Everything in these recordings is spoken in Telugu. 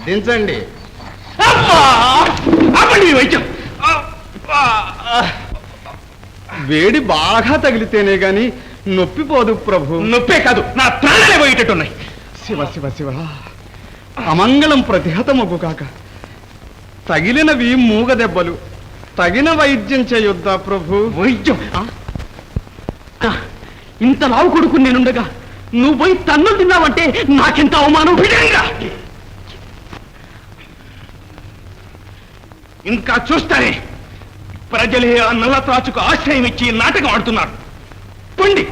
దించండి. వైద్యం వేడి బాగా తగిలితేనే గాని నొప్పి పోదు ప్రభు. నొప్పే కాదు, నా ప్రాణాలే పోయేటట్టున్నాయి. శివ శివ శివ, అమంగళం ప్రతిహతమగు కాక. తగిలినవి మూగ దెబ్బలు, తగిన వైద్యం చేయొద్దా ప్రభు? వైద్యం? ఇంత లావు కొడుకు నేనుండగా నువ్వు పోయి తన్నులు తిన్నావంటే నాకెంత అవమానం. విధంగా ఇంకా చూస్తానే, ప్రజలే ఆ నల్ల త్రాచుకు ఆశ్రయం ఇచ్చి నాటకం ఆడుతున్నారు. పొండి,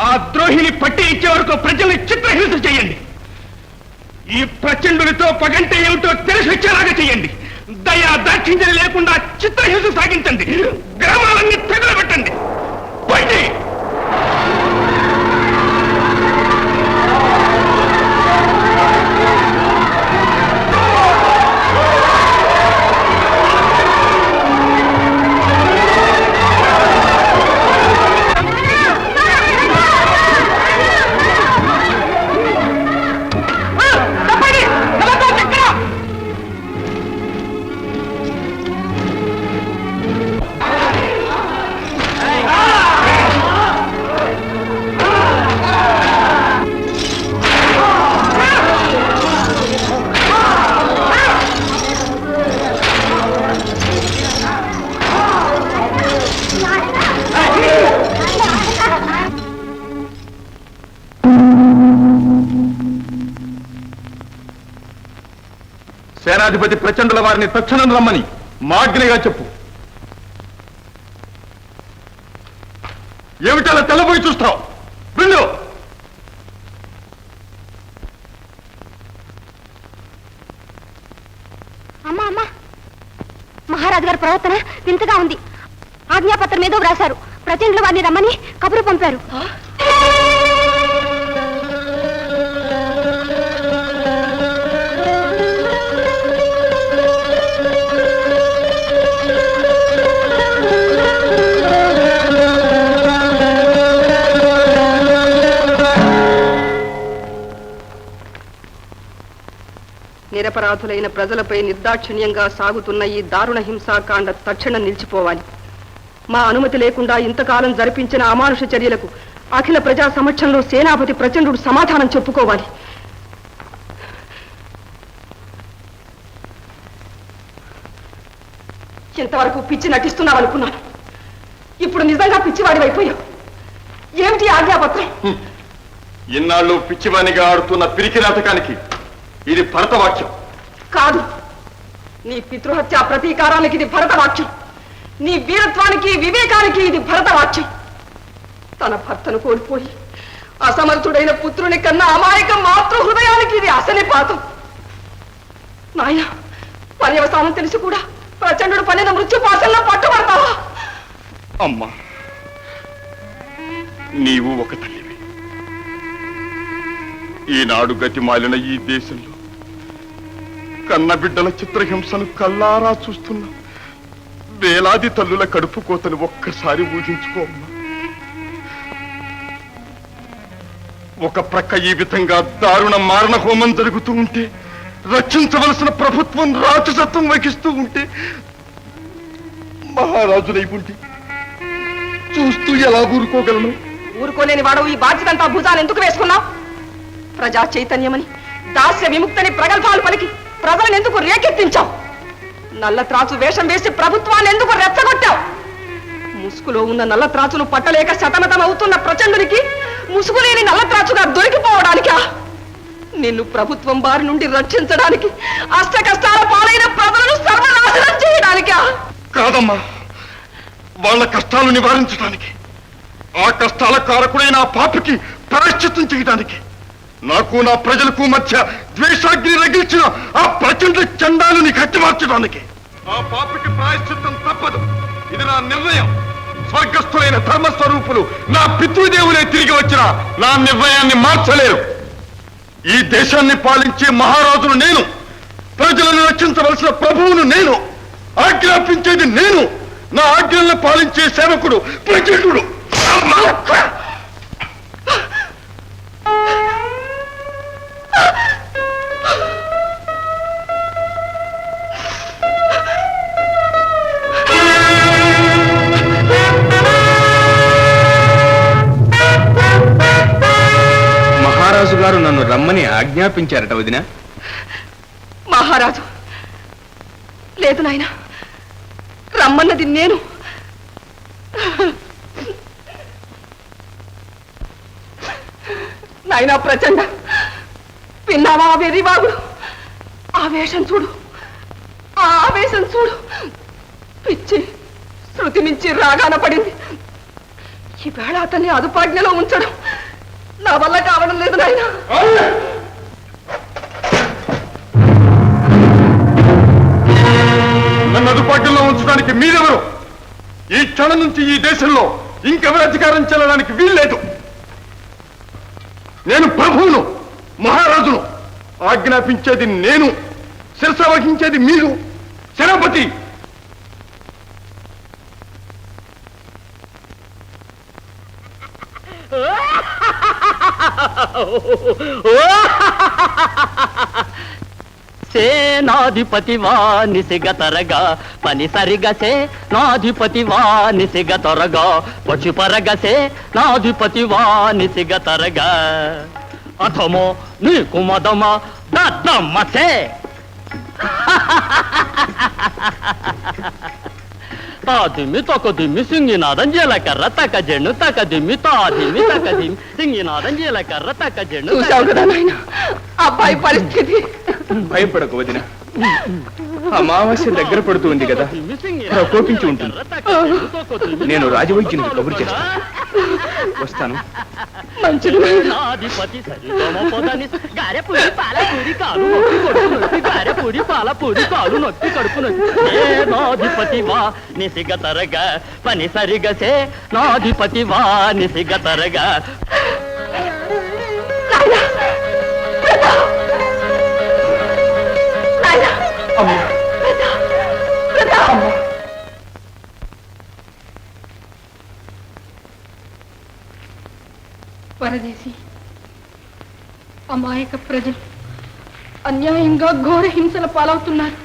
ఆ ద్రోహిని పట్టి ఇచ్చే వరకు ప్రజల్ని చిత్రహింస చేయండి. ఈ ప్రచండునితో పగంటే ఏమిటో తెలిసి వచ్చేలాగా చేయండి. దయా దాక్షిణ్యం లేకుండా చిత్రహింస సాగించండి. గ్రామాలన్నీ తగలబెట్టండి. పొండి. సేనాధిపతి ప్రచండుల వారిని తక్షణం రమ్మని మాగ్నిగా చెప్పు. ఏమిటలా తెల్లబోయి చూస్తావు? వెళ్ళు. అమ్మా అమ్మా, మహారాజు గారి ప్రవర్తన వింతగా ఉంది. ఆజ్ఞాపత్రం ఏదో వ్రాశారు. ప్రచండుల వారిని రమ్మని కబురు పంపారు. నిరపరాధులైన ప్రజలపై నిర్దాక్షిణ్యంగా సాగుతున్న ఈ దారుణ హింసాకాండ తక్షణం నిలిచిపోవాలి. మా అనుమతి లేకుండా ఇంతకాలం జరిపించిన అమానుష చర్యలకు అఖిల ప్రజా సమక్షంలో సేనాపతి ప్రచండుడు సమాధానం చెప్పుకోవాలి. ఇంతవరకు పిచ్చి నటిస్తున్నావనుకున్నాను. ఇప్పుడు నిజంగా పిచ్చివాడి అయిపోయావు. ఏమిటి ఆజ్ఞాపత్రం? ఇన్నాళ్ళు పిచ్చివానిగా ఆడుతున్న పిరికి నాటకానికి ఇది భరతవాక్యం కాదు. నీ పితృహత్య ప్రతీకారానికి ఇది భరతవాక్యం. నీ వీరత్వానికి వివేకానికి ఇది భరతవాక్యం. తన భర్తను కోల్పోయి అసమర్థుడైన పుత్రుని కన్నా అమాయక మాతృ హృదయానికి ఇది అసనిపాతం. నాయన, పర్యవసానం తెలిసి కూడా ప్రచండుడు పనిన మృత్యుపాసంలో పట్టుబడతావా? అమ్మా, నీవు ఒక తల్లివి. ఈనాడు గతిమాలిన ఈ దేశంలో కన్న బిడ్డల చిత్రహింసను కల్లారా చూస్తున్న వేలాది తల్లుల కడుపు కోతను ఒక్కసారి ఊహించుకోమ్మా. ఒక ప్రక్క ఈ విధంగా దారుణ మారణ హోమం జరుగుతూ ఉంటే, రక్షించవలసిన ప్రభుత్వం రాక్షసత్వం వహిస్తూ ఉంటే, మహారాజులై ఉండి చూస్తూ ఎలా ఊరుకోగలను? ఊరుకోలేని వాడు ఈ బాధ్యతంతా భుజాలు ఎందుకు వేసుకున్నావు? ప్రజా చైతన్యమని, దాస్య విముక్తని ప్రగల్భాలు పలికి ప్రజలను ఎందుకు రేకెత్తించావు? నల్ల త్రాచు వేషం వేసి ప్రభుత్వాన్ని ఎందుకు రెచ్చగొట్టావు? ముసుగులో ఉన్న నల్ల త్రాచును పట్టలేక శతమతం అవుతున్న ప్రచండునికి ముసుగు లేని నల్ల త్రాచుగా దొరికిపోవడానికా? నిన్ను ప్రభుత్వం బారి నుండి రక్షించడానికి, అష్ట కష్టాల పాలైన ప్రజలను సర్వనాశనం చేయడానికా? కాదమ్మా, వాళ్ళ కష్టాలు నివారించడానికి, ఆ కష్టాల కారకుడైన ఆ పాపికి ప్రాయశ్చిత్తం చేయడానికి, నాకు నా ప్రజలకు మధ్య ద్వేషాగ్ని రగిల్చిన ఆ ప్రచండ చండాలని కట్టిమార్చడానికి. ఆ పాపికి ప్రాయశ్చిత్తం తప్పదు. ఇది నా నిర్ణయం. స్వర్గస్థులైన ధర్మస్వరూపులు నా పితృదేవులే తిరిగి వచ్చిన నా నిర్ణయాన్ని మార్చలేరు. ఈ దేశాన్ని పాలించే మహారాజును నేను, ప్రజలను రక్షించవలసిన ప్రభువును నేను, ఆజ్ఞాపించేది నేను. నా ఆజ్ఞలను పాలించే సేవకుడు ప్రచండు. మహారాజు గారు నన్ను రమ్మని ఆజ్ఞాపించారట వదిన. మహారాజు లేదు నాయన, రమ్మన్నది నేను. నాయనా ప్రచండ, విన్నావా వెర్రివాగుడు? ఆవేశం చూడు, ఆ ఆవేశం చూడు. పిచ్చి శృతి మించి రాగాన పడింది. ఈవేళ అతన్ని అదుపాజ్ఞలో ఉంచడం నా వల్ల కావడం లేదు నాయన. నన్ను అదుపాజ్ఞలో ఉంచడానికి మీరెవరు? ఈ క్షణం నుంచి ఈ దేశంలో ఇంకెవరు అధికారం చెల్లడానికి వీల్లేదు. నేను ప్రభువును, మహారాజును. ఆజ్ఞాపించేది నేను, శిరస వహించేది మీరు. సేనాపతి, సేనాధిపతి వానిసిగతరగా పని సరిగసే నాధిపతి వానిసిగతరగా పశుపరగసే నాధిపతి వానిసిగతరగా అథమో నీకు మదమ దద్దమ్మసే తాదిమి తొకదిమి సింగినాదం జీలకర్ర తకజెండు తకదిమి తాదిమి తకదిమి సింగినాదం జీలకర్ర తకజెండు. చూశావు కదా నాయన అబ్బాయి పరిస్థితి. భయపడకు వదిన, అమావాస్య దగ్గర పడుతుంది కదా, కోపించి ఉంటుంది. నేను రాజవైద్యునికి కబురు చేస్తాను. వస్తాను. మంచిది నాయనా. నాధిపతి సరిగమపదని గారెపూరి పాలపూరి కాలు నొప్పి కడుపు నొప్పి గారెపూరి పాలపూరి కాలు నొప్పి కడుపు నొప్పి నాధిపతి వా నిసిగతరగా పని సరిగసే నాధిపతి వా నిసిగతరగా. పరదేశి, అమాయక ప్రజలు అన్యాయంగా ఘోర హింసల పాలవుతున్నారు.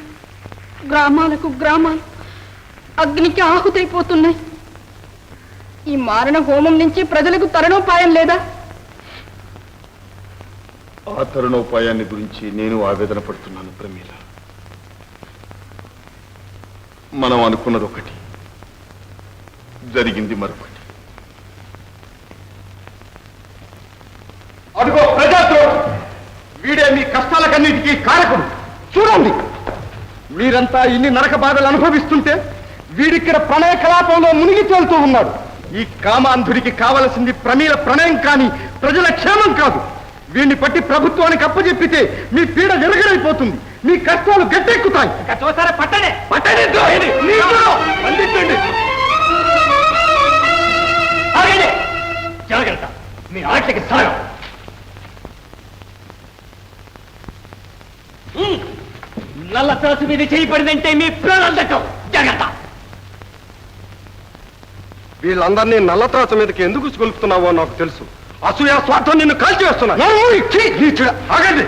గ్రామాలకు గ్రామాలు అగ్నికి ఆహుతైపోతున్నాయి. ఈ మారణ హోమం నుంచి ప్రజలకు తరుణోపాయం లేదా? ఆ తరుణోపాయాన్ని గురించి నేను ఆవేదన పడుతున్నాను ప్రమీల. మనం అనుకున్నది ఒకటి, జరిగింది మరొకటి. అదిగో ప్రజాద్రోహి, వీడే మీ కష్టాలకన్నిటికీ కారకుడు. చూడండి, మీరంతా ఇన్ని నరక బాధలు అనుభవిస్తుంటే వీడిక్కడ ప్రణయ కలాపంలో మునిగి తేలుతూ ఉన్నాడు. ఈ కామాంధుడికి కావలసింది ప్రమీల ప్రణయం కానీ ప్రజల క్షేమం కాదు. వీడిని పట్టి ప్రభుత్వానికి అప్పచెప్పితే మీ పీడ విరగరైపోతుంది, మీ కష్టాలు గట్టెక్కుతాయి. చూసారా, పట్టనే పట్టణే ద్రోహిని, బంధించండి. జాగ్రత్త, మీ ఆటకి సాగం. నల్ల త్రాసు మీద చేయబడిందంటే మీ ప్రాణాలు దక్కవు. జాగ్రత్త. వీళ్ళందరినీ నల్లత్రాసు మీదకి ఎందుకు కొలుపుతున్నావో నాకు తెలుసు. అసూయ స్వార్థం నిన్ను కాల్చివేస్తున్నా. ఆగండి.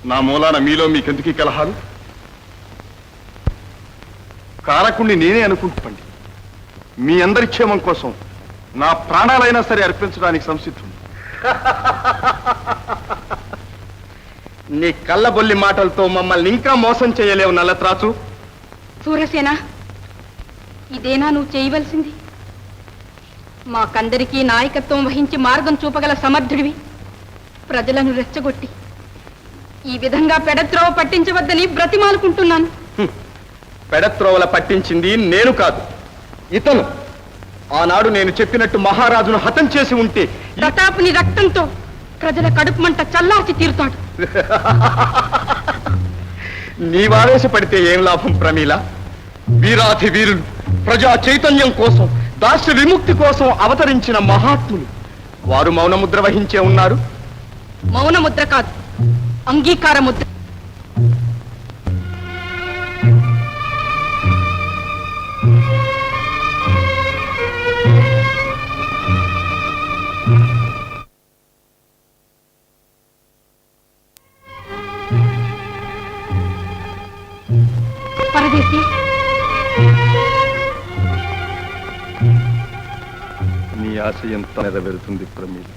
నా మూలాన మీలో మీకెందుకు ఈ కలహాలు? కారకుణ్ణి నేనే అనుకుంటుపండి. మీ అందరి క్షేమం కోసం నా ప్రాణాలైనా సరే అర్పించడానికి సంసిద్ధం. నీ కళ్ళబొల్లి మాటలతో మమ్మల్ని ఇంకా మోసం చేయలేవు నల్లత్రాసు. సూరసేన, ఇదేనా నువ్వు చేయవలసింది? మాకందరికీ నాయకత్వం వహించి మార్గం చూపగల సమర్థుడివి. ప్రజలను రెచ్చగొట్టి ఈ విధంగా పెడత్రోవ పట్టించవద్దని బ్రతిమాలుకుంటున్నాను. పెడత్రోవల పట్టించింది నేను కాదు, ఇతను. ఆనాడు నేను చెప్పినట్టు మహారాజును హతం చేసి ఉంటే ప్రతాపుని రక్తంతో ప్రజల కడుపు మంట చల్లార్చి తీరుతాడు. నీవావేశపడితే ఏం లాభం ప్రమీల? వీరాధి వీరులు ప్రజా చైతన్యం కోసం, దాస్య విముక్తి కోసం అవతరించిన మహాత్ములు. వారు మౌనముద్ర వహించే ఉన్నారు. మౌన ముద్ర కాదు, అంగీకార ముద్ర. పరదేశి, నీ ఆశ ఎంత నెరవేరుతుంది ప్రమీల?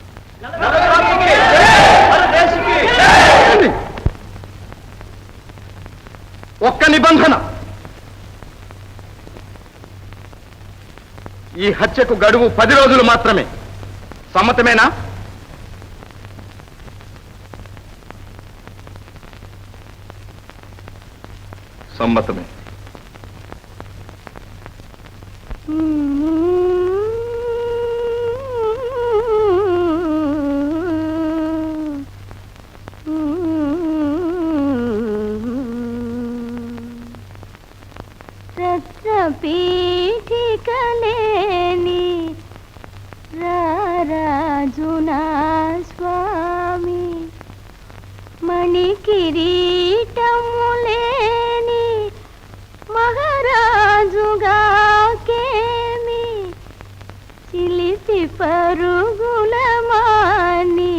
ఒక్క నిబంధన. ఈ హత్యకు గడువు 10 రోజులు మాత్రమే. సమ్మతమేనా? సమ్మతమే. పీఠికలేని రారాజునా స్వామి, మణికిరీటములేని మహారాజుగా కేమి, చిలిసి పరుగుల మాని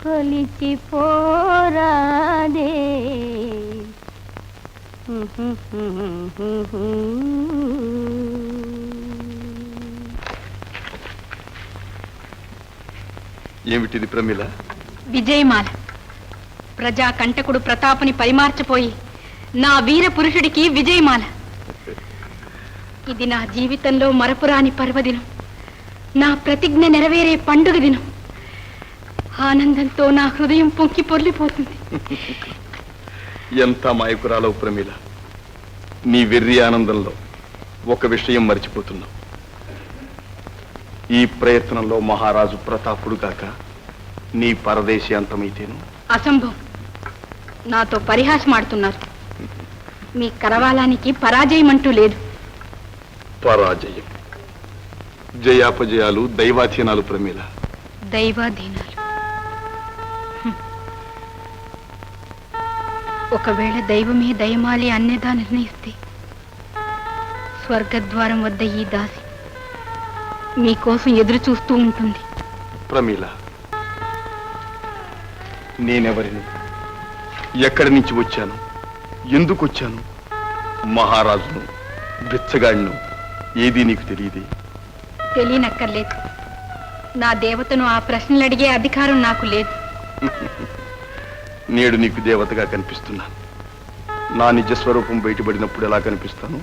కొలిచి పోరాదే. ఏమిటిది ప్రమీల? విజయమాల. ప్రజా కంటకుడు ప్రతాపుని పరిమార్చిపోయి నా వీర పురుషుడికి విజయమాల. ఇది నా జీవితంలో మరపురాని పర్వదినం, నా ప్రతిజ్ఞ నెరవేరే పండుగ దినం. ఆనందంతో నా హృదయం పొంగి పొర్లిపోతుంది. ఎంత మాయకురాలవు ప్రమీల. నీ వెర్రి ఆనందంలో ఒక విషయం మర్చిపోతున్నావు. ఈ ప్రయత్నంలో మహారాజు ప్రతాపుడు కాక నీ పరదేశీ అంతమైతేను. అసంభవం. నాతో పరిహాసమాడుతున్నారు. మీ కరవాలానికి పరాజయం అంటూ లేదు. పరాజయం, జయాపజయాలు దైవాధీనాలు ప్రమీల. దైవాధీనాలు. ఒకవేళ దైవమే దయమాలి అన్యదా నిర్ణయిస్తే స్వర్గద్వారం వద్ద ఈ దాసి మీకోసం ఎదురు చూస్తూ ఉంటుంది. ప్రమీల, నేనెవరిని, ఎక్కడి నుంచి వచ్చాను, ఎందుకు వచ్చాను, మహారాజును, బిచ్చగాడిను, ఏదీ నీకు తెలియదే? తెలియనక్కర్లేదు. నా దేవతను ఆ ప్రశ్నలు అడిగే అధికారం నాకు లేదు. నేడు నీకు దేవతగా కనిపిస్తున్నాను. నా నిజ స్వరూపం బయటపడినప్పుడు ఎలా కనిపిస్తాను?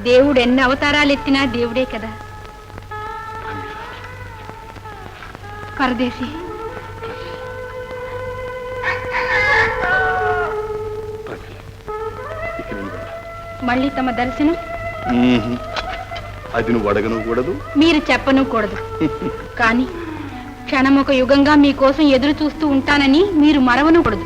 దేవుడు ఎన్ని అవతారాలు ఎత్తినా దేవుడే కదా. పరదేశి, మళ్ళీ తమ దర్శనం అది నువ్వు అడగను కూడదు, మీరు చెప్పను కూడదు. కానీ క్షణమొక యుగంగా మీకోసం ఎదురు చూస్తూ ఉంటానని మీరు మరవను కూడదు.